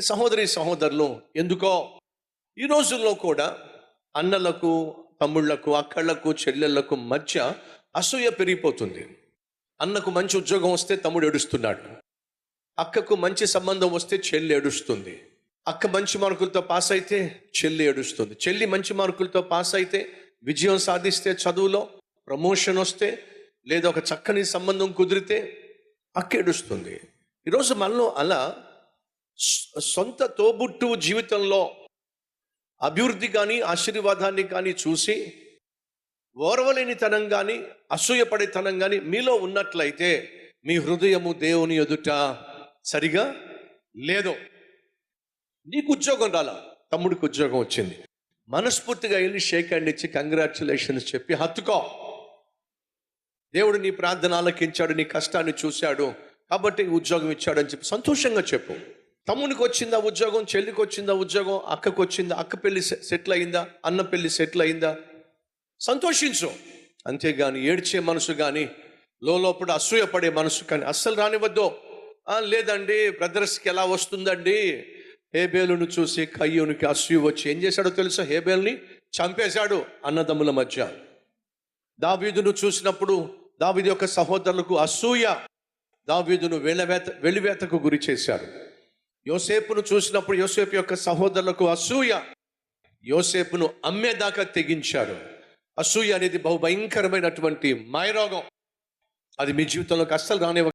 సహోదరి సహోదరులు, ఎందుకో ఈ రోజుల్లో కూడా అన్నలకు, తమ్ముళ్లకు, అక్కళ్లకు, చెల్లెళ్లకు మధ్య అసూయ పెరిగిపోతుంది. అన్నకు మంచి ఉద్యోగం వస్తే తమ్ముడు ఏడుస్తున్నాడు, అక్కకు మంచి సంబంధం వస్తే చెల్లి ఏడుస్తుంది. అక్క మంచి మార్కులతో పాస్ అయితే చెల్లి ఏడుస్తుంది. చెల్లి మంచి మార్కులతో పాస్ అయితే, విజయం సాధిస్తే, చదువులో ప్రమోషన్ వస్తే, లేదా ఒక చక్కని సంబంధం కుదిరితే అక్క ఏడుస్తుంది. ఈరోజు మనలో అలా సొంత తోబుట్టు జీవితంలో అభివృద్ధి కానీ ఆశీర్వాదాన్ని కానీ చూసి ఓర్వలేనితనం కానీ అసూయపడేతనం కానీ మీలో ఉన్నట్లయితే మీ హృదయము దేవుని ఎదుట సరిగా లేదు. నీకు ఉద్యోగం రాలా, తమ్ముడికి ఉద్యోగం వచ్చింది, మనస్ఫూర్తిగా వెళ్ళి షేక్ హ్యాండ్ ఇచ్చి కంగ్రాచులేషన్స్ చెప్పి హత్తుకో. దేవుడు నీ ప్రార్థన ఆలకించాడు, నీ కష్టాన్ని చూశాడు కాబట్టి ఉద్యోగం ఇచ్చాడు అని చెప్పి సంతోషంగా చెప్పు. తమ్మునికి వచ్చిందా ఉద్యోగం, చెల్లికి వచ్చిందా ఉద్యోగం, అక్కకు వచ్చిందా, అక్క పెళ్లి సెటిల్ అయిందా, అన్న పెళ్లి సెటిల్ అయిందా, సంతోషించు. అంతేగాని ఏడ్చే మనసు కానీ, లోపల అసూయపడే మనసు కానీ అస్సలు రానివద్దు. లేదండి బ్రదర్స్కి ఎలా వస్తుందండి, హేబేలును చూసి కయ్యూనికి అసూయ వచ్చి ఏం చేశాడో తెలుసా, హేబేల్ని చంపేశాడు అన్నదమ్ముల మధ్య. దావీదును చూసినప్పుడు దావీదు యొక్క సహోదరులకు అసూయ దావీదును వెలివేతకు గురి చేశారు. యోసేపును చూసినప్పుడు యోసేపు యొక్క సహోదరులకు అసూయ యోసేపును అమ్మేదాకా తెగించారు. అసూయ అనేది బహుభయంకరమైనటువంటి మాయరోగం. అది మీ జీవితంలోకి అస్సలు రానివ్వ.